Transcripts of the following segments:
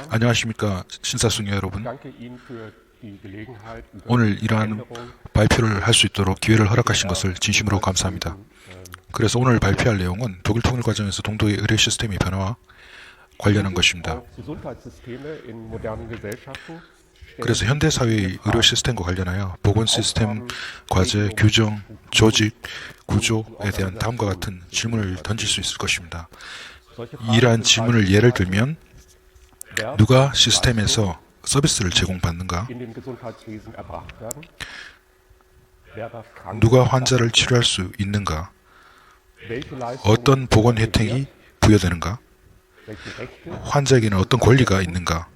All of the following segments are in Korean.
안녕하십니까 신사숙녀 여러분. 오늘 이러한 발표를 할 수 있도록 기회를 허락하신 것을 진심으로 감사합니다. 그래서 오늘 발표할 내용은 독일 통일 과정에서 동독의 의료 시스템의 변화와 관련한 것입니다. 그래서 현대 사회의 의료 시스템과 관련하여 보건 시스템, 과제, 규정, 조직, 구조에 대한 다음과 같은 질문을 던질 수 있을 것입니다. 이러한 질문을 예를 들면 누가 시스템에서 서비스를 제공받는가? 누가 환자를 치료할 수 있는가? 어떤 보건 혜택이 부여되는가? 환자에게는 어떤 권리가 있는가?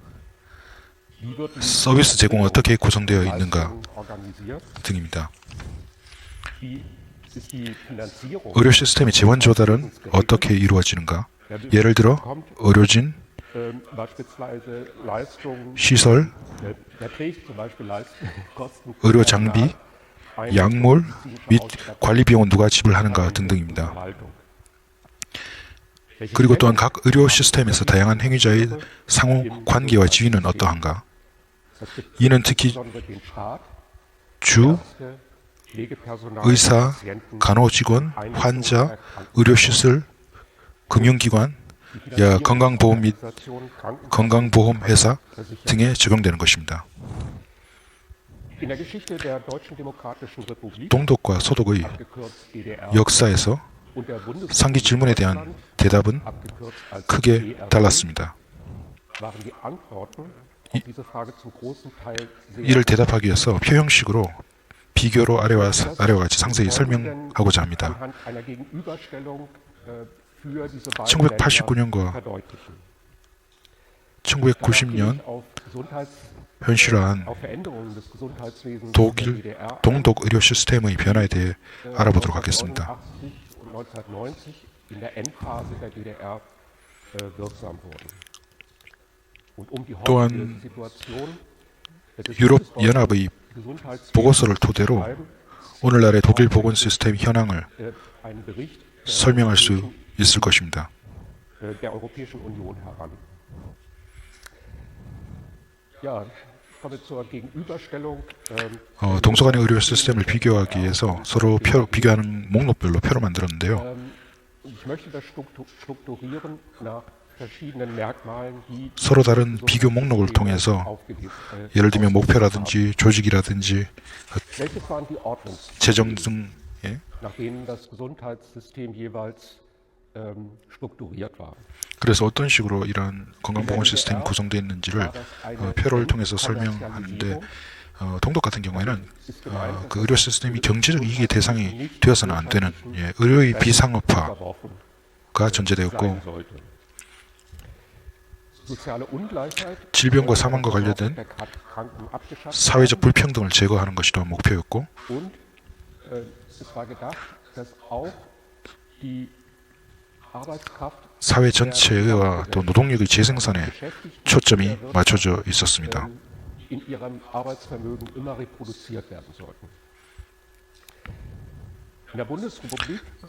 서비스 제공은 어떻게 구성되어 있는가? 등입니다. 의료 시스템의 재원 조달은 어떻게 이루어지는가? 예를 들어 의료진, 시설, 의료 장비, 약물 및 관리 비용은 누가 지불하는가 등등입니다. 그리고 또한 각 의료 시스템에서 다양한 행위자의 상호 관계와 지위는 어떠한가? 이는 특히 주, 의사, 간호직원, 환자, 의료시설, 금융기관, 건강보험 및 건강보험회사 등에 적용되는 것입니다. 동독과 소독의 역사에서 상기 질문에 대한 대답은 크게 달랐습니다. 이를 대답하기 위해서 표형식으로 비교로 아래와 같이 상세히 설명하고자 합니다. 1989년과 1990년 현실화한 독일 동독 의료 시스템의 변화에 대해 알아보도록 하겠습니다. 또한 유럽 연합의 보고서를 토대로 오늘날의 독일 보건 시스템 현황을 설명할 수 있을 것입니다. 동서간의 의료 시스템을 비교하기 위해서 서로 비교하는 목록별로 표를 만들었는데요. 서로 다른 비교 목록을 통해서 예를 들면 목표라든지 조직이라든지 재정 등의 그래서 어떤 식으로 이러한 건강보건 시스템이 구성되어 있는지를 표를 통해서 설명하는데 동독 같은 경우에는 그 의료 시스템이 경제적 이익의 대상이 되어서는 안 되는 의료의 비상업화가 전제되었고 질병과 사망과 관련된 사회적 불평등을 제거하는 것이 또한 목표였고 사회 전체와 또 노동력의 재생산에 초점이 맞춰져 있었습니다.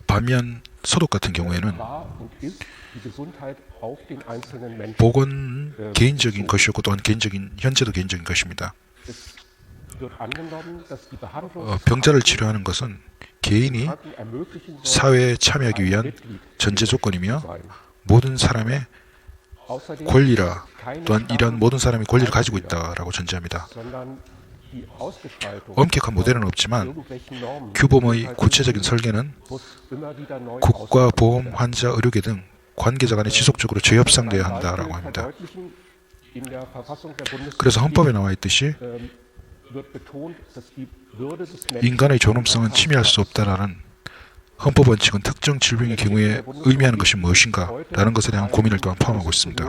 반면 소독 같은 경우에는 보건은 개인적인 것이었고 또한 현재도 개인적인 것입니다. 병자를 치료하는 것은 개인이 사회에 참여하기 위한 전제 조건이며 모든 사람의 권리라 또한 이런 모든 사람이 권리를 가지고 있다라고 전제합니다. 엄격한 모델은 없지만 규범의 구체적인 설계는 국가, 보험, 환자, 의료계 등 관계자 간에 지속적으로 재협상되어야 한다라고 합니다. 그래서 헌법에 나와 있듯이 인간의 존엄성은 침해할 수 없다라는 헌법 원칙은 특정 질병의 경우에 의미하는 것이 무엇인가 라는 것에 대한 고민을 또한 포함하고 있습니다.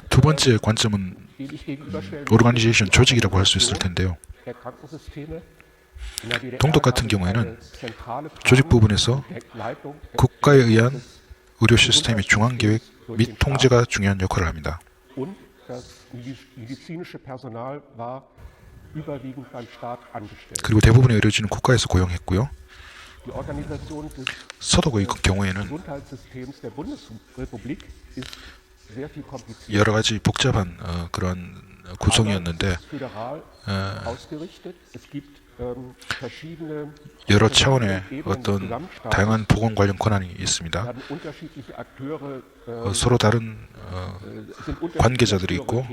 두 번째 관점은 오르가니제이션, 조직이라고 할 수 있을 텐데요. 동독 같은 경우에는 조직 부분에서 국가에 의한 의료 시스템의 중앙 계획 및 통제가 중요한 역할을 합니다. 그리고 대부분의 의료진은 국가에서 고용했고요. 서독의 경우에는 여러 가지 복잡한 그런 구성이었는데 여러 차원의 어떤 다양한 보건 관련 권한이 있습니다. 서로 다른 관계자들이 있고,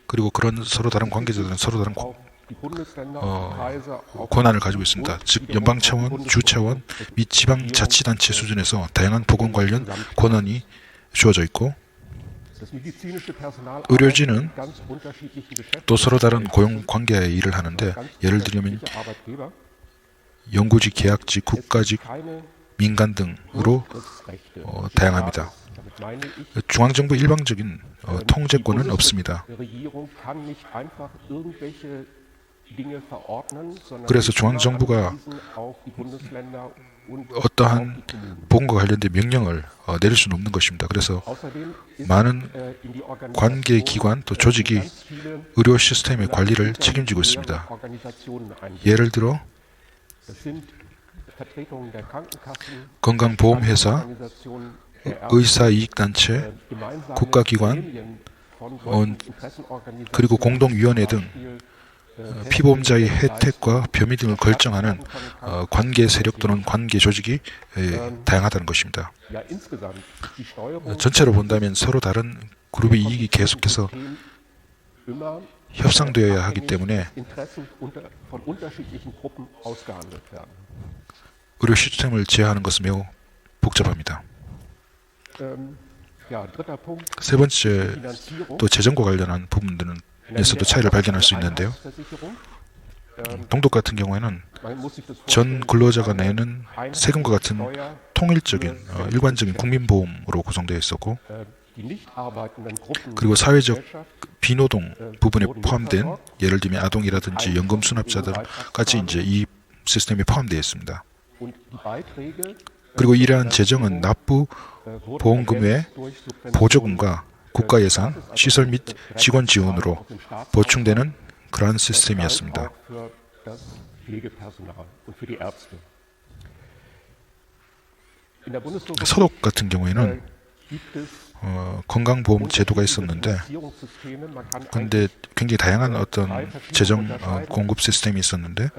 그리고 그런 서로 다른 관계자들은 서로 다른 권한을 가지고 있습니다. 즉 연방 차원, 주 차원 및 지방 자치단체 수준에서 다양한 보건 관련 권한이 주어져 있고, 의료진은 또 서로 다른 고용 관계의 일을 하는데, 예를 들면 연구직, 계약직, 국가직, 민간 등으로 다양합니다. 중앙정부 일방적인 통제권은 없습니다. 그래서 중앙정부가 어떠한 보건과 관련된 명령을 내릴 수는 없는 것입니다. 그래서 많은 관계기관 또 조직이 의료 시스템의 관리를 책임지고 있습니다. 예를 들어 건강보험회사, 의사이익단체, 국가기관, 그리고 공동위원회 등 피보험자의 혜택과 범위 등을 결정하는 관계 세력 또는 관계 조직이 다양하다는 것입니다. 전체로 본다면 서로 다른 그룹의 이익이 계속해서 협상되어야 하기 때문에 의료 시스템을 제어하는 것은 매우 복잡합니다. 세 번째, 또 재정과 관련한 부분들에서도 차이를 발견할 수 있는데요. 동독 같은 경우에는 전 근로자가 내는 세금과 같은 통일적인 일관적인 국민보험으로 구성되어 있었고, 그리고 사회적 비노동 부분에 포함된 예를 들면 아동이라든지 연금 수납자들까지 이제 이 시스템에 포함되어 있습니다. 그리고 이러한 재정은 납부 보험금 외 보조금과 국가 예산, 시설 및 직원 지원으로 보충되는 그러한 시스템이었습니다. 서독 같은 경우에는 건강보험 제도가 있었는데, 근데 굉장히 다양한 어떤 재정 공급 시스템이 있었는데,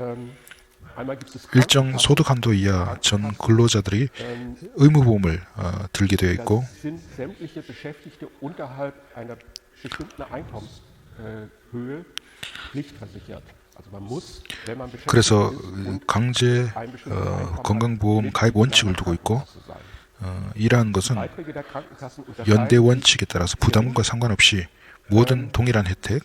일정 소득 한도 이하 전 근로자들이 의무보험을 들게 되어 있고, 그래서 강제 건강보험 가입 원칙을 두고 있고, 이러한 것은 연대 원칙에 따라서 부담과 상관없이 모든 동일한 혜택,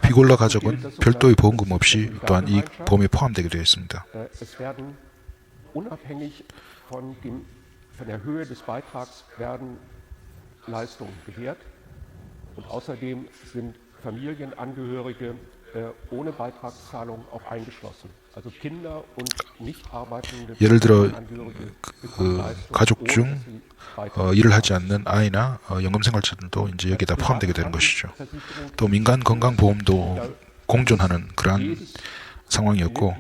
피골라 가족은 별도의 보험금 없이 또한 이 보험에 포함되게 되어 있습니다. 예를 들어 가족 중 일을 하지 않는 아이나 연금생활자들도 이제 여기다 포함되게 되는 것이죠. 또 민간 건강보험도 공존하는 그러한 상황이었고,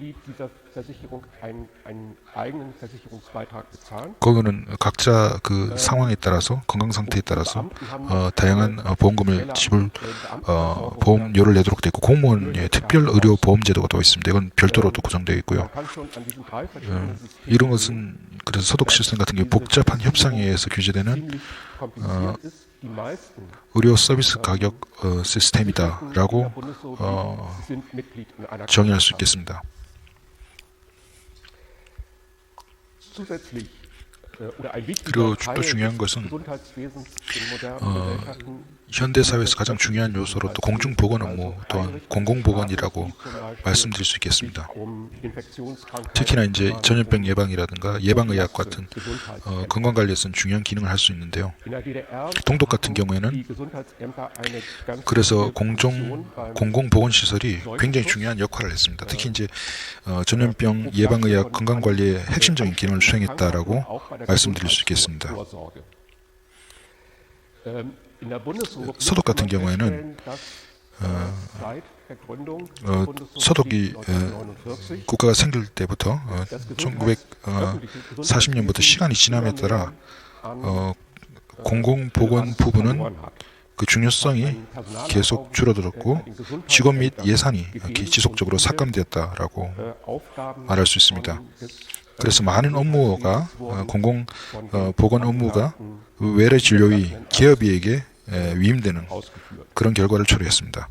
거기는 각자 그 상황에 따라서, 건강 상태에 따라서 다양한 보험금을 보험료를 내도록 되어 있고, 공무원의 특별 의료 보험 제도가 또 있습니다. 이건 별도로도 구성되어 있고요. 이런 것은 그래서 소독 시스템 같은 경우 복잡한 협상에 의해서 규제되는 의료 서비스 가격 시스템이다라고 정의할 수 있겠습니다. 그리고 또 중요한 것은 현대사회에서 가장 중요한 요소로 또 공중보건 업무 또한 공공보건이라고 말씀드릴 수 있겠습니다. 특히나 이제 전염병 예방이라든가 예방의학 같은 건강관리에서는 중요한 기능을 할 수 있는데요. 동독 같은 경우에는 그래서 공공보건시설이 굉장히 중요한 역할을 했습니다. 특히 이제 전염병 예방의학 건강관리의 핵심적인 기능을 수행했다라고 말씀드릴 수 있겠습니다. 서독 같은 경우에는 서독이 국가가 생길 때부터 1940년부터 시간이 지남에 따라 공공보건 부분은 그 중요성이 계속 줄어들었고 직원 및 예산이 지속적으로 삭감되었다라고 말할 수 있습니다. 그래서 많은 업무가 공공보건 업무가 외래 진료의 기업에게 위임되는 그런 결과를 초래했습니다.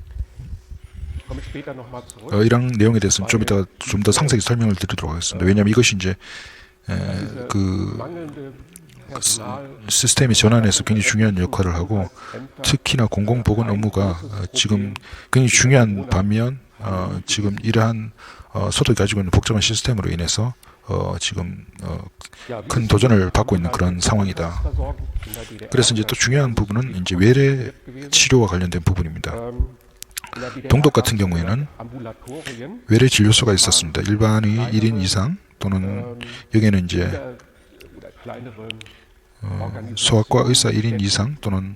이런 내용에 대해서는 좀 이따 좀 더 상세히 설명을 드리도록 하겠습니다. 왜냐하면 이것이 이제 그 시스템의 전환에서 굉장히 중요한 역할을 하고 특히나 공공보건 업무가 지금 굉장히 중요한 반면 지금 이러한 소득이 가지고 있는 복잡한 시스템으로 인해서 지금 큰 도전을 받고 있는 그런 상황이다. 그래서 이제 또 중요한 부분은 이제 외래 치료와 관련된 부분입니다. 동독 같은 경우에는 외래 진료소가 있었습니다. 일반의 1인 이상 또는 여기에는 이제 소아과 의사 1인 이상 또는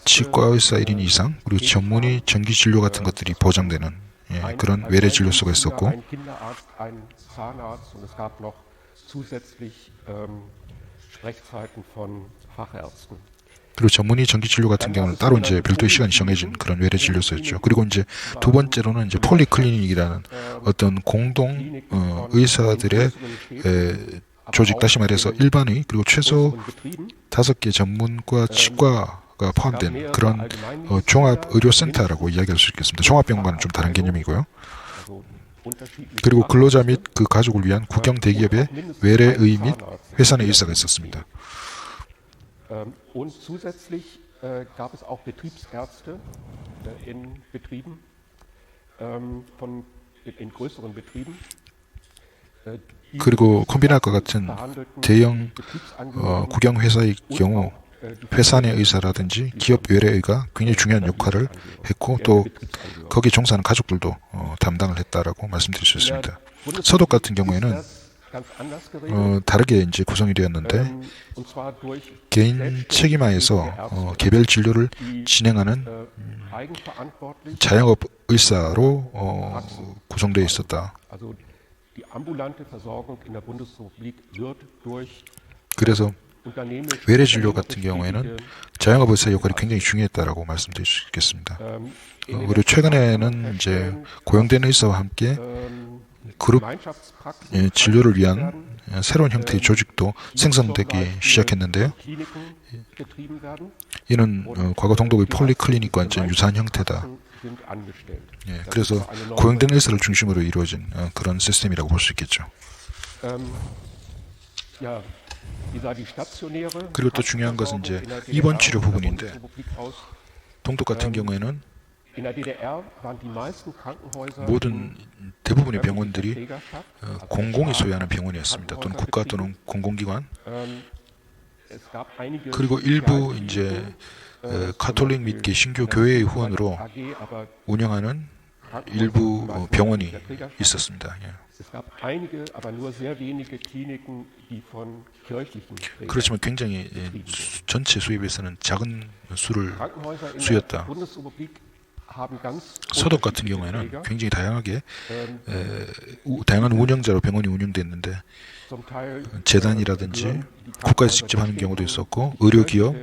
치과 의사 1인 이상 그리고 전문의 정기 진료 같은 것들이 보장되는 그런 외래 진료소가 있었고 그리고 전문의 정기 진료 같은 경우는 따로 이제 별도의 시간이 정해진 그런 외래 진료소였죠. 그리고 이제 두 번째로는 이제 폴리클리닉이라는 어떤 공동 의사들의 조직, 다시 말해서 일반의 그리고 최소 5개 전문과 치과가 포함된 그런 종합의료센터라고 이야기할 수 있겠습니다. 종합병원과는 좀 다른 개념이고요. 그리고 근로자 및 그 가족을 위한 국영 대기업의 외래의 및 회사 내 의사가 있었습니다. Und zusätzlich gab es auch Betriebsärzte in Betrieben, in größeren Betrieben. 그리고 콤비나과 같은 대형 국영 회사의 경우 회사 내 의사라든지 기업 외래의가 굉장히 중요한 역할을 했고 또 거기 종사하는 가족들도 담당을 했다라고 말씀드릴 수 있습니다. 서독 같은 경우에는 다르게 이제 구성이 되었는데 개인 책임하에서 개별 진료를 진행하는 자영업 의사로 구성되어 있었다. 그래서 외래 진료 같은 경우에는 자영업 의사의 역할이 굉장히 중요했다라고 말씀드릴 수 있겠습니다. 그리고 최근에는 이제 고용된 의사와 함께 그룹 진료를 위한 새로운 형태의 조직도 생성되기 시작했는데요. 이는 과거 동독의 폴리클리닉과 완전 유사한 형태다. 그래서 고용된 의사를 중심으로 이루어진 그런 시스템이라고 볼 수 있겠죠. 그리고 또 중요한 것은 이제 입원 치료 부분인데 동독 같은 경우에는 모든 대부분의 병원들이 공공이 소유하는 병원이었습니다. 또는 국가 또는 공공기관. 그리고 일부 이제 가톨릭 및 개신교 교회의 후원으로 운영하는 일부 병원이 있었습니다. 그렇지만 굉장히 전체 수입에서는 작은 수를 수였다. 서독 같은 경우에는 굉장히 다양하게 다양한 운영자로 병원이 운영됐는데 재단이라든지 국가에서 직접 하는 경우도 있었고 의료기업,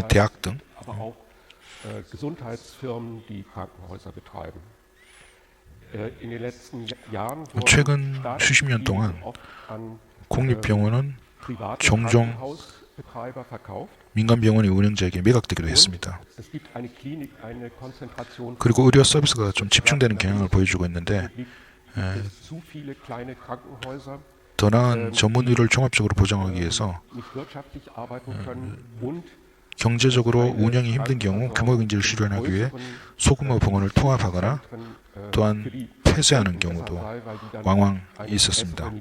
대학 등 최근 수십 년 동안 공립병원은 종종 민간병원의 운영자에게 매각되기도 했습니다. 그리고 의료 서비스가 좀 집중되는 경향을 보여주고 있는데 더 나은 전문 의료를 종합적으로 보장하기 위해서 경제적으로 운영이 힘든 경우 규모 경제를 실현하기 위해 소규모 병원을 통합하거나 또한 폐쇄하는 경우도 왕왕 있었습니다.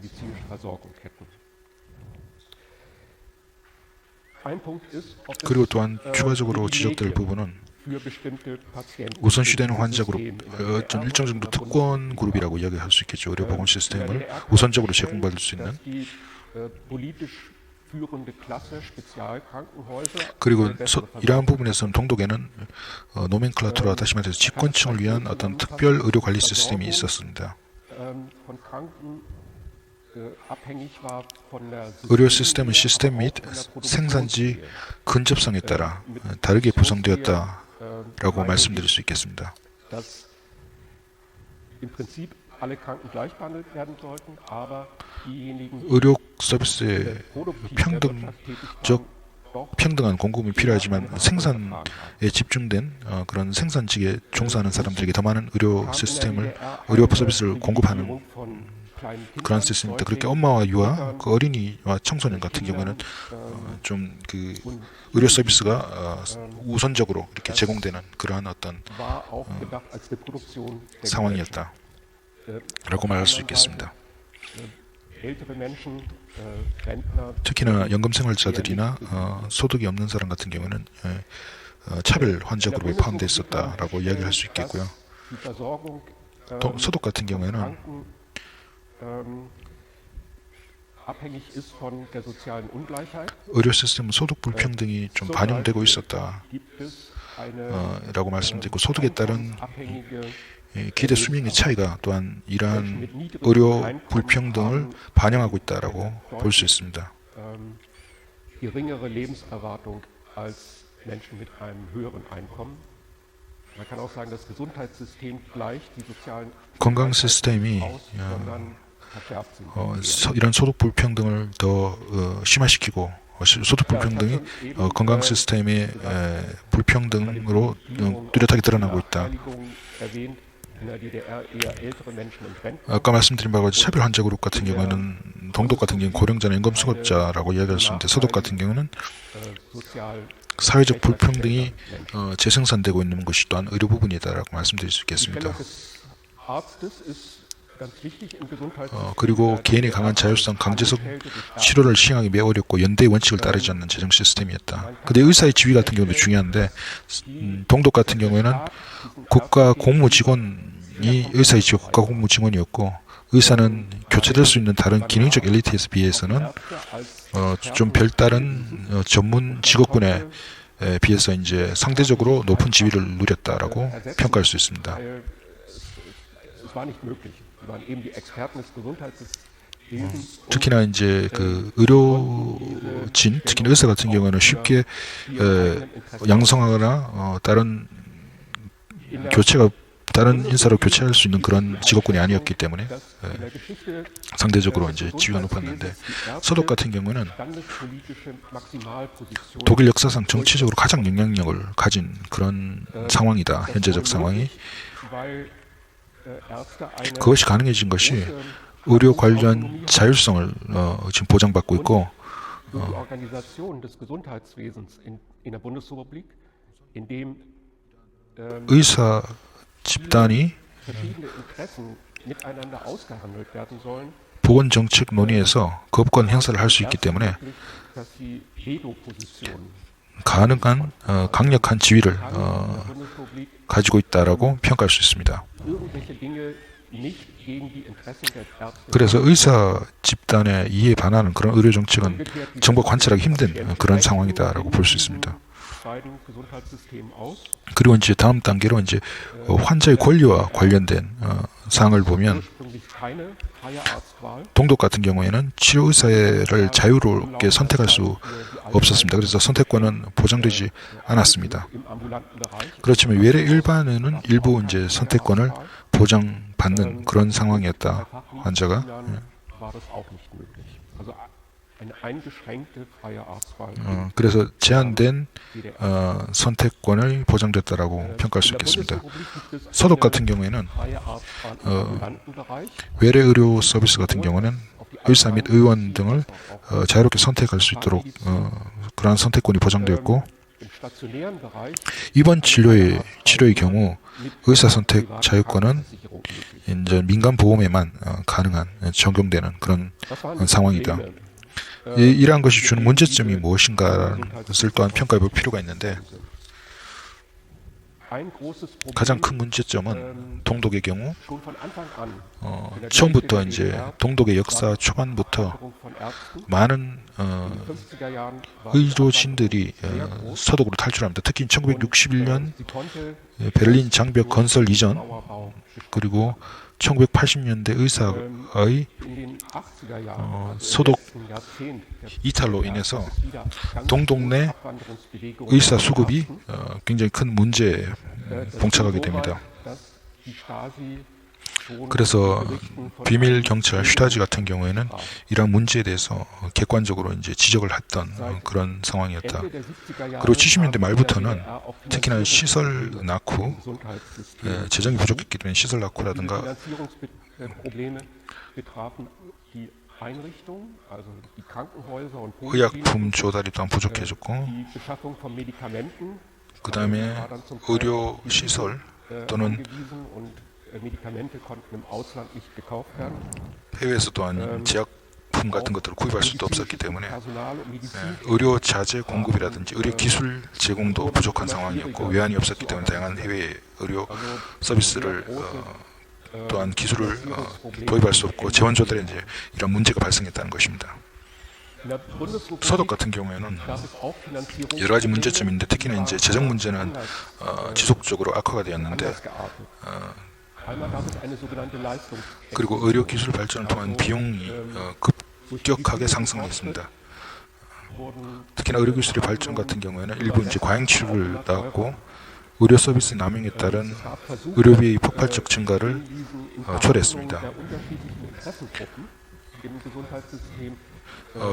그리고 또한 추가적으로 지적될 부분은 우선시되는 환자 그룹, 일정 정도 특권 그룹이라고 이야기할 수 있겠죠. 의료보건 시스템을 우선적으로 제공받을 수 있는 führende Klasse Spezialkrankenhäuser. 그리고 이러한 부분에서는 동독에는 노멘클라투라, 다시 말해서 집권층을 위한 어떤 특별 의료 관리 시스템이 있었습니다. Von Kranken abhängig war von der 의료 시스템은 시스템 및 생산지 근접성에 따라 다르게 구성되었다라고 말씀드릴 수 있겠습니다. dass im Prinzip alle Kranken gleich behandelt werden sollten, aber diejenigen, die 의료 서비스의 produktiv 평등적 평등한 공급이 필요하지만 생산에 집중된 그런 생산직에 종사하는 사람들에게 더 많은 의료 시스템을 의료 서비스를 공급하는 그런 시스템입니다. 그렇게 엄마와 유아, 그 어린이와 청소년 같은 경우에는 좀 그 의료 서비스가 우선적으로 이렇게 제공되는 그러한 어떤 상황이었다라고 말할 수 있겠습니다. 특히나 연금생활자들이나 소득이 없는 사람 같은 경우는 차별 환자 그룹에 포함되어 있었다라고 이야기할 수 있겠고요. 또 소득 같은 경우에는 의료 시스템 소득 불평등이 좀 반영되고 있었다라고 말씀드리고, 소득에 따른 기대 수명의 차이가 또한 이러한 의료 불평등을 반영하고 있다라고 볼 수 있습니다. geringere Lebenserwartung als Menschen mit einem höheren Einkommen. Man kann auch sagen, das Gesundheitssystem gleicht die sozialen 건강 시스템이 이런 소득 불평등을 더 심화시키고, 소득 불평등이 건강 시스템의 불평등으로 뚜렷하게 드러나고 있다. 아까 말씀드린 바와 같이 차별 환자 그룹 같은 경우에는 동독 같은 경우는 고령자나 임금수급자라고 이야기할 수 있는데, 소독 같은 경우는 사회적 불평등이 재생산되고 있는 것이 또한 의료 부분이다라고 말씀드릴 수 있겠습니다. 그리고 개인의 강한 자율성, 강제적 치료를 시행하기 매우 어렵고 연대의 원칙을 따르지 않는 재정 시스템이었다. 근데 의사의 지위 같은 경우도 중요한데, 동독 같은 경우에는 국가 공무 직원이 의사의 지위 국가 공무 직원이었고, 의사는 교체될 수 있는 다른 기능적 엘리트에 비해서는 좀 별다른 전문 직업군에 비해서 이제 상대적으로 높은 지위를 누렸다라고 평가할 수 있습니다. 특히나 이제 그 의료진, 특히 의사 같은 경우는 쉽게 양성하거나 다른 인사로 교체할 수 있는 그런 직업군이 아니었기 때문에 상대적으로 이제 지위가 높았는데, 서독 같은 경우는 독일 역사상 정치적으로 가장 영향력을 가진 그런 상황이다. 현재적 상황이. 그것이 가능해진 것이 의료 관련 자율성을 지금 보장받고 있고, 의사 집단이 보건정책 논의에서 거부권 행사를 할 수 있기 때문에 가능한 강력한 지위를 가지고 있다라고 평가할 수 있습니다. 그래서 의사 집단의 이해에 반하는 그런 의료 정책은 정부가 관찰하기 힘든 그런 상황이다라고 볼 수 있습니다. 그리고 이제 다음 단계로 이제 환자의 권리와 관련된 사항을 보면, 동독 같은 경우에는 치료 의사를 자유롭게 선택할 수 없었습니다. 그래서 선택권은 보장되지 않았습니다. 그렇지만 외래 일반에는 일부 이제 선택권을 보장받는 그런 상황이었다. 환자가. 그래서 제한된 선택권을 보장됐다라고 평가할 수 있겠습니다. 서독 같은 경우에는 외래 의료 서비스 같은 경우는 의사 및 의원 등을 자유롭게 선택할 수 있도록 그러한 선택권이 보장되었고, 입원 치료의 경우 의사 선택 자유권은 이제 민간 보험에만 가능한 적용되는 그런 상황이다. 이러한 것이 주는 문제점이 무엇인가라는 것을 또한 평가해 볼 필요가 있는데, 가장 큰 문제점은 동독의 경우 처음부터 이제 동독의 역사 초반부터 많은 의료진들이 서독으로 탈출합니다. 특히 1961년 베를린 장벽 건설 이전 그리고 1980년대 의사의 소독 이탈로 인해서 동독 내 의사 수급이 굉장히 큰 문제에 봉착하게 됩니다. 그래서 비밀 경찰 슈타지 같은 경우에는 이러한 문제에 대해서 객관적으로 이제 지적을 했던 그런 상황이었다. 그리고 70년대 말부터는 특히나 시설 낙후, 재정이 부족했기 때문에 시설 낙후라든가 의약품 조달이 또한 부족해졌고, 그 다음에 의료 시설 또는 해외에서 또한 제약품 같은 것들을 구입할 수도 없었기 때문에 의료 자재 공급이라든지 의료 기술 제공도 부족한 상황이었고, 외환이 없었기 때문에 다양한 해외 의료 서비스를 또한 기술을 도입할 수 없고 재원 조달에 이제 이런 문제가 발생했다는 것입니다. 서독 같은 경우에는 여러 가지 문제점인데 특히나 이제 재정 문제는 지속적으로 악화가 되었는데, 그리고 의료 기술 발전을 통한 비용이 급격하게 상승했습니다. 특히나 의료 기술의 발전 같은 경우에는 일부 이제 과잉 치료를 낳았고, 의료 서비스 남용에 따른 의료비의 폭발적 증가를 초래했습니다.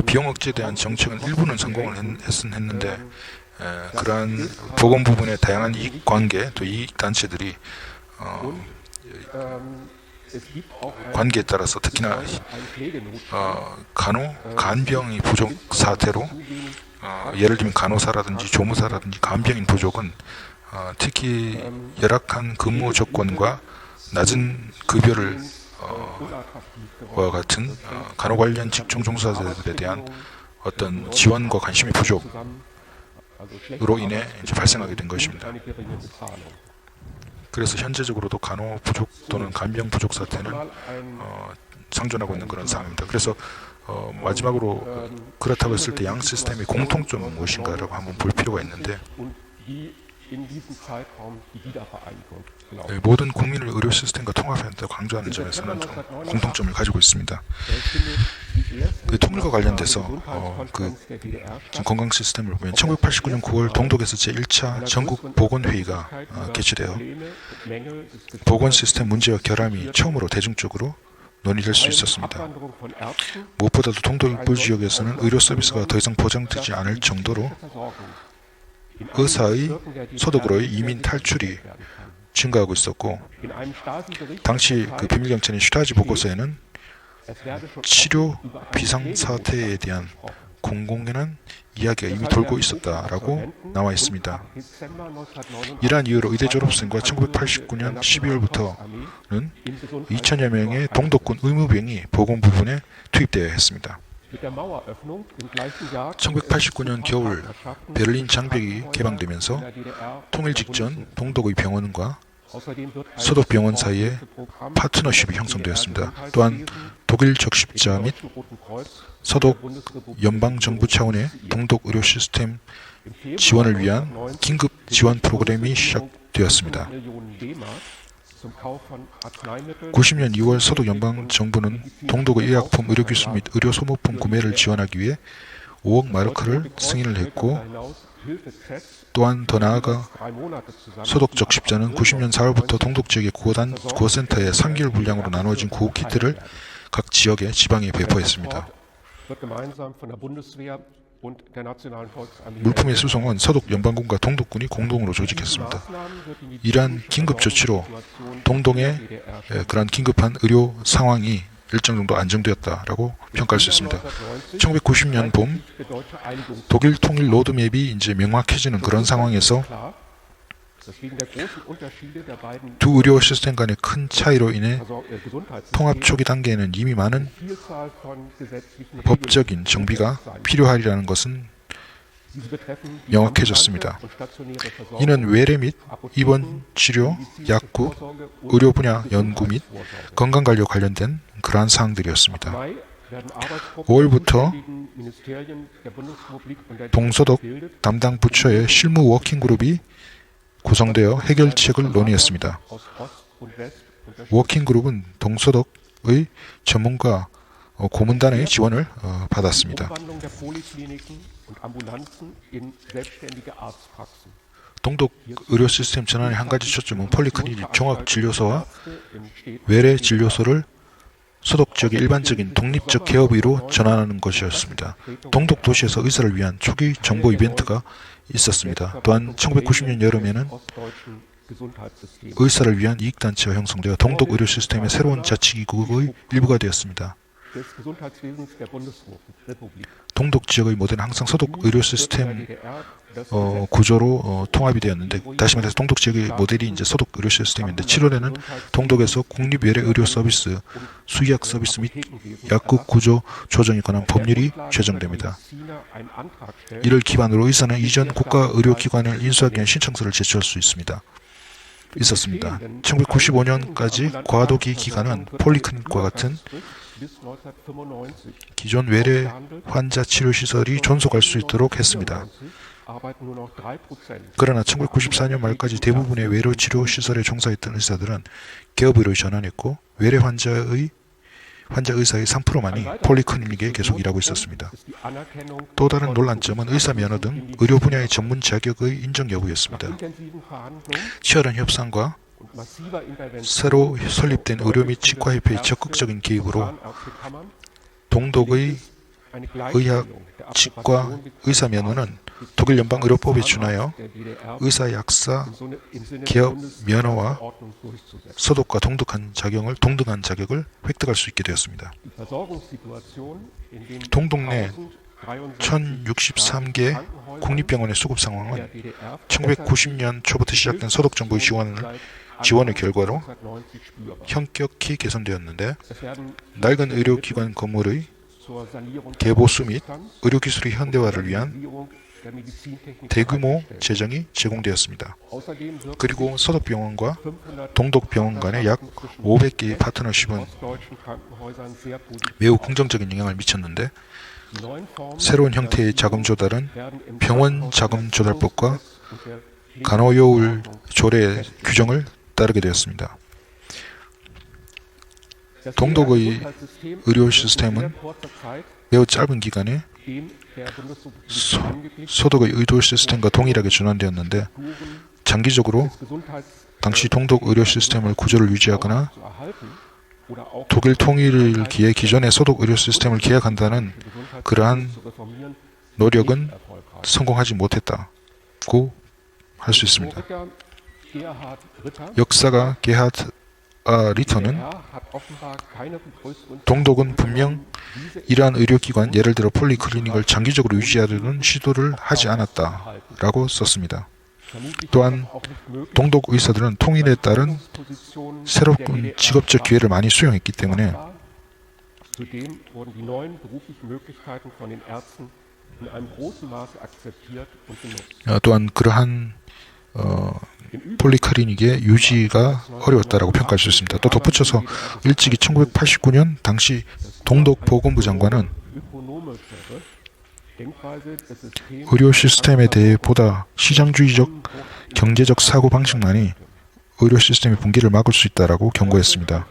비용 억제에 대한 정책은 일부는 성공을 했는데 그러한 보건 부분의 다양한 이익 관계 또 이익 단체들이 관계에 따라서 특히나 간병이 부족 사태로 예를 들면 간호사라든지 조무사라든지 간병인 부족은 특히 열악한 근무 조건과 낮은 급여를 와 같은 간호 관련 직종 종사자들에 대한 어떤 지원과 관심의 부족으로 인해 이제 발생하게 된 것입니다. 그래서 현재적으로도 간호 부족 또는 간병 부족 사태는 상존하고 있는 그런 상황입니다. 그래서 마지막으로 그렇다고 했을 때 양 시스템의 공통점은 무엇인가라고 한번 볼 필요가 있는데, 모든 국민을 의료 시스템과 통합한다고 강조하는 점에서는 좀 공통점을 가지고 있습니다. 그 통일과 관련돼서 건강 시스템을 보면 1989년 9월 동독에서 제1차 전국 보건회의가 개최되어 보건 시스템 문제와 결함이 처음으로 대중적으로 논의될 수 있었습니다. 무엇보다도 동독 일부 지역에서는 의료 서비스가 더 이상 보장되지 않을 정도로 의사의 소득으로의 이민 탈출이 증가하고 있었고, 당시 그 비밀경찰인 슈타지 보고서에는 치료 비상 사태에 대한 공공연한 이야기가 이미 돌고 있었다라고 나와 있습니다. 이러한 이유로 의대 졸업생과 1989년 12월부터는 2천여 명의 동독군 의무병이 보건 부분에 투입되어야 했습니다. 1989년 겨울 베를린 장벽이 개방되면서 통일 직전 동독의 병원과 서독 병원 사이에 파트너십이 형성되었습니다. 또한 독일 적십자 및 서독 연방정부 차원의 동독 의료 시스템 지원을 위한 긴급 지원 프로그램이 시작되었습니다. 90년 2월 서독 연방정부는 동독의 의약품, 의료기술 및 의료소모품 구매를 지원하기 위해 5억 마르크를 승인을 했고, 또한 더 나아가 서독 적십자는 90년 4월부터 동독 지역의 구호센터에 3개월 분량으로 나누어진 구호 키트를 각 지역의 지방에 배포했습니다. 물품의 수송은 서독 연방군과 동독군이 공동으로 조직했습니다. 이러한 긴급 조치로 동독의 그러한 긴급한 의료 상황이 일정 정도 안정되었다라고 평가할 수 있습니다. 1990년 봄 독일 통일 로드맵이 이제 명확해지는 그런 상황에서 두 의료 시스템 간의 큰 차이로 인해 통합 초기 단계에는 이미 많은 법적인 정비가 필요하리라는 것은 명확해졌습니다. 이는 외래 및 입원, 치료, 약국, 의료 분야 연구 및 건강관리와 관련된 그러한 사항들이었습니다. 5월부터 동서독 담당 부처의 실무 워킹그룹이 구성되어 해결책을 논의했습니다. 워킹그룹은 동서독의 전문가 고문단의 지원을 받았습니다. 동독 의료 시스템 전환의 한 가지 초점은 폴리클리닉 종합진료소와 외래진료소를 소독 지역의 일반적인 독립적 개업의로 전환하는 것이었습니다. 동독 도시에서 의사를 위한 초기 정보 이벤트가 있었습니다. 또한 1990년 여름에는 의사를 위한 이익단체가 형성되어 동독 의료 시스템의 새로운 자치기구의 일부가 되었습니다. 동독 지역의 모델은 항상 소독 의료 시스템 구조로 통합이 되었는데, 다시 말해서 동독 지역의 모델이 이제 소독 의료 시스템인데, 7월에는 동독에서 국립 외래 의료 서비스, 수의학 서비스 및 약국 구조 조정에 관한 법률이 제정됩니다. 이를 기반으로 의사는 이전 국가 의료기관을 인수하기 위한 신청서를 제출할 수 있습니다. 1995년까지 과도기 기간은 폴리클리닉과 같은 기존 외래 환자 치료 시설이 존속할 수 있도록 했습니다. 그러나 1994년 말까지 대부분의 외래 치료 시설에 종사했던 의사들은 개업의로 전환했고, 외래 환자 의사의 3%만이 폴리클리닉에 계속 일하고 있었습니다. 또 다른 논란점은 의사 면허 등 의료 분야의 전문 자격의 인정 여부였습니다. 치열한 협상과 새로 설립된 의료 및 치과협회의 적극적인 개입으로 동독의 의학, 치과, 의사 면허는 독일 연방의료법에 준하여 의사, 약사, 개업 면허와 소독과 동등한 자격을 획득할 수 있게 되었습니다. 동독 내 1063개 국립병원의 수급 상황은 1990년 초부터 시작된 소독 정부의 지원의 결과로 현격히 개선되었는데, 낡은 의료기관 건물의 개보수 및 의료기술의 현대화를 위한 대규모 재정이 제공되었습니다. 그리고 소독병원과 동독병원 간의 약 500개의 파트너십은 매우 긍정적인 영향을 미쳤는데, 새로운 형태의 자금 조달은 병원 자금 조달법과 간호요율 조례 규정을 따르게 되었습니다. 동독의 의료 시스템은 매우 짧은 기간에 소독의 의료 시스템과 동일하게 전환되었는데, 장기적으로 당시 동독 의료 시스템을 구조를 유지하거나 독일 통일을 기해 기존의 소독 의료 시스템을 개혁한다는 그러한 노력은 성공하지 못했다고 할 수 있습니다. 역사가 게하드 리터는 동독은 분명 이러한 의료기관, 예를 들어 폴리클리닉을 장기적으로 유지하려는 시도를 하지 않았다라고 썼습니다. 또한 동독 의사들은 통일에 따른 새로운 직업적 기회를 많이 수용했기 때문에 또한 그러한 폴리클리닉의 유지가 어려웠다라고 평가할 수 있습니다. 또 덧붙여서 일찍이 1989년 당시 동독 보건부 장관은 의료 시스템에 대해 보다 시장주의적 경제적 사고 방식만이 의료 시스템의 붕괴를 막을 수 있다라고 경고했습니다.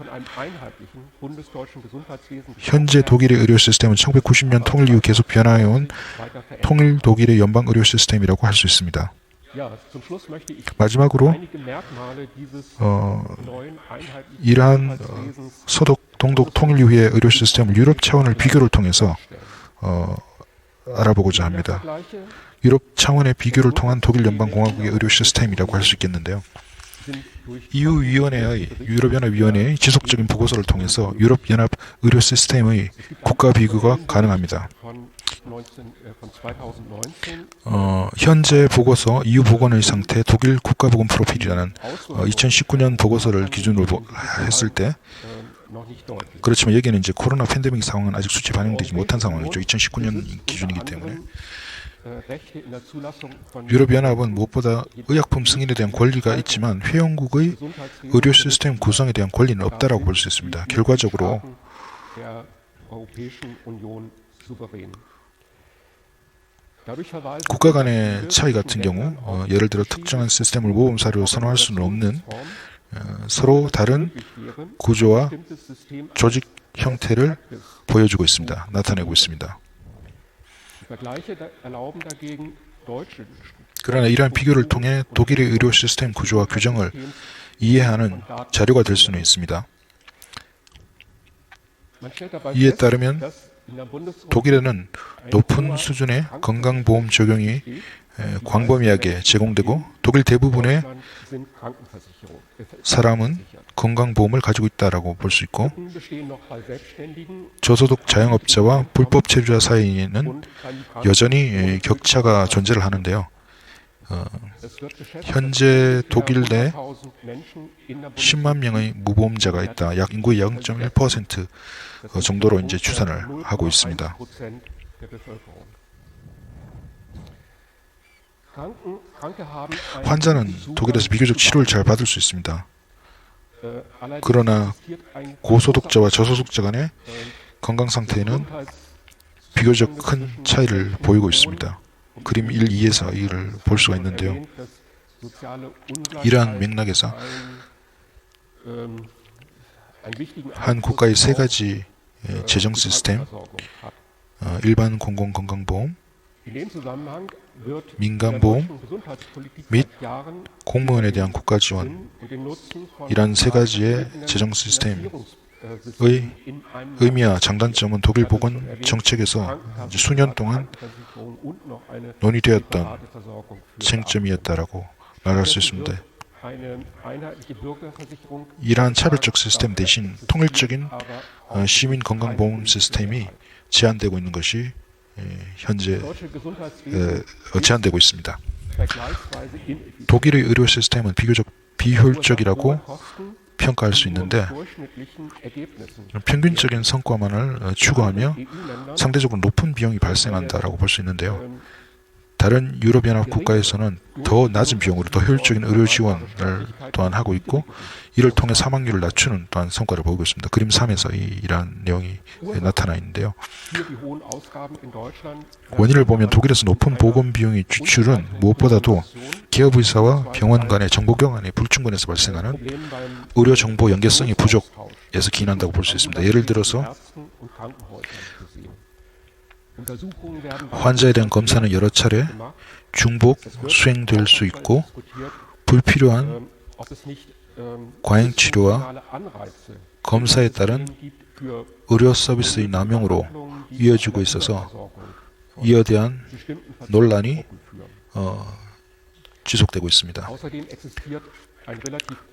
현재 독일의 의료 시스템은 1990년 통일 이후 계속 변화해온 통일 독일의 연방 의료 시스템이라고 할 수 있습니다. 마지막으로 이러한 소독 동독 통일 이후의 의료 시스템을 유럽 차원의 비교를 통해서 알아보고자 합니다. 유럽 차원의 비교를 통한 독일 연방공화국의 의료 시스템이라고 할 수 있겠는데요. 유럽연합위원회의 지속적인 보고서를 통해서 유럽연합 의료 시스템의 국가 비교가 가능합니다. 현재 보고서 EU 보건의 상태 독일 국가보건 프로필이라는 2019년 보고서를 기준으로 했을 때, 그렇지만 여기는 이제 코로나 팬데믹 상황은 아직 수치 반영되지 못한 상황이죠. 2019년 기준이기 때문에 Rechte in der Zulassung von 유럽연합은 무엇보다 의약품 승인에 대한 권리가 있지만 회원국의 의료 시스템 구성에 대한 권리는 없다라고 볼 수 있습니다. 결과적으로 der Europäischen Union souverän. 국가 간의 차이 같은 경우 예를 들어 특정한 시스템을 모범사료로 선호할 수는 없는 서로 다른 구조와 조직 형태를 보여주고 있습니다. 나타내고 있습니다. 그러나 이러한 비교를 통해 독일의 의료 시스템 구조와 규정을 이해하는 자료가 될 수는 있습니다. 이에 따르면 독일에는 높은 수준의 건강보험 적용이 광범위하게 제공되고 독일 대부분의 사람은 건강보험을 가지고 있다고 볼 수 있고 저소득 자영업자와 불법 체류자 사이에는 여전히 격차가 존재를 하는데요. 현재 독일 내 10만 명의 무보험자가 있다. 약 인구의 0.1% 정도로 이제 추산을 하고 있습니다. 환자는 독일에서 비교적 치료를 잘 받을 수 있습니다. 그러나 고소득자와 저소득자 간의 건강 상태에는 비교적 큰 차이를 보이고 있습니다. 그림 1, 2에서 이를 볼 수가 있는데요. 이러한 맥락에서 한 국가의 세 가지 재정 시스템, 일반 공공건강보험, 민간보험 및 공무원에 대한 국가 지원, 이런 세 가지의 재정 시스템의 의미와 장단점은 독일 보건 정책에서 수년 동안 논의되었던 쟁점이었다라고 말할 수 있습니다. 이러한 차별적 시스템 대신 통일적인 시민 건강보험 시스템이 제한되고 있는 것이 현재 제한되고 있습니다. 독일의 의료 시스템은 비교적 비효율적이라고 평가할 수 있는데 평균적인 성과만을 추구하며 상대적으로 높은 비용이 발생한다라고 볼 수 있는데요. 다른 유럽연합 국가에서는 더 낮은 비용으로 더 효율적인 의료 지원을 또한 하고 있고 이를 통해 사망률을 낮추는 또한 성과를 보이고 있습니다. 그림 3에서 이러한 내용이 나타나 있는데요. 원인을 보면 독일에서 높은 보건 비용의 지출은 무엇보다도 기업의사와 병원 간의 정보 교환의 불충분에서 발생하는 의료 정보 연계성이 부족에서 기인한다고 볼 수 있습니다. 예를 들어서 환자에 대한 검사는 여러 차례 중복 수행될 수 있고 불필요한 과잉 치료와 검사에 따른 의료 서비스의 남용으로 이어지고 있어서 이에 대한 논란이 지속되고 있습니다.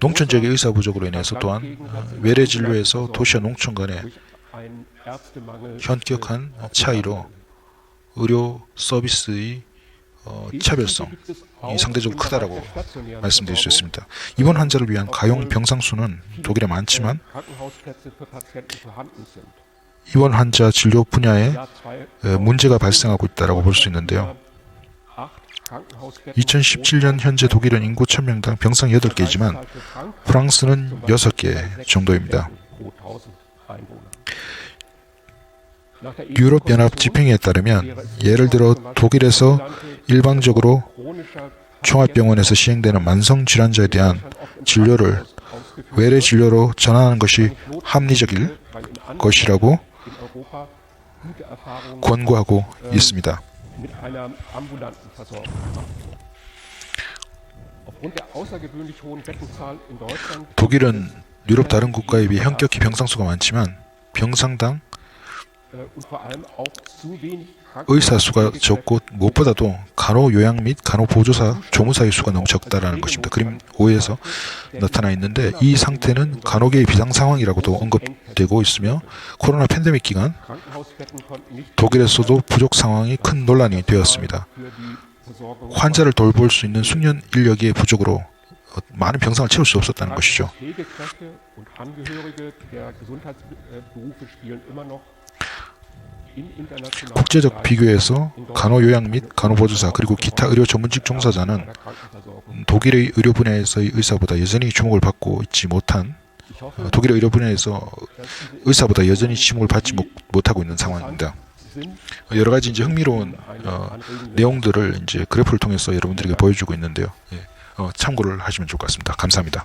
농촌 지역의 의사 부족으로 인해서 또한 외래 진료에서 도시와 농촌 간의 현격한 차이로 의료 서비스의 차별성이 상대적으로 크다라고 말씀드릴 수 있습니다. 입원 환자를 위한 가용 병상 수는 독일에 많지만 입원 환자 진료 분야에 문제가 발생하고 있다고 볼 수 있는데요. 2017년 현재 독일은 인구 1000명당 병상 8개이지만 프랑스는 6개 정도입니다. 유럽연합 집행에 따르면 예를 들어 독일에서 일반적으로 종합병원에서 시행되는 만성질환자에 대한 진료를 외래 진료로 전환하는 것이 합리적일 것이라고 권고하고 있습니다. 독일은 유럽 다른 국가에 비해 현격히 병상수가 많지만 병상당 의사 수가 적고 무엇보다도 간호 요양 및 간호 보조사 조무사의 수가 너무 적다라는 것입니다. 그림 5에서 나타나 있는데 이 상태는 간호계의 비상 상황이라고도 언급되고 있으며 코로나 팬데믹 기간 독일에서도 부족 상황이 큰 논란이 되었습니다. 환자를 돌볼 수 있는 숙련 인력의 부족으로 많은 병상을 채울 수 없었다는 것이죠. 국제적 비교에서 간호요양 및 간호보조사 그리고 기타 의료 전문직 종사자는 독일의 의료 분야에서의 의사보다 여전히 주목을 받고 있지 못한 독일의 의료 분야에서 의사보다 여전히 주목을 받지 못하고 있는 상황입니다. 여러 가지 이제 흥미로운 내용들을 이제 그래프를 통해서 여러분들에게 보여주고 있는데요. 참고를 하시면 좋을 것 같습니다. 감사합니다.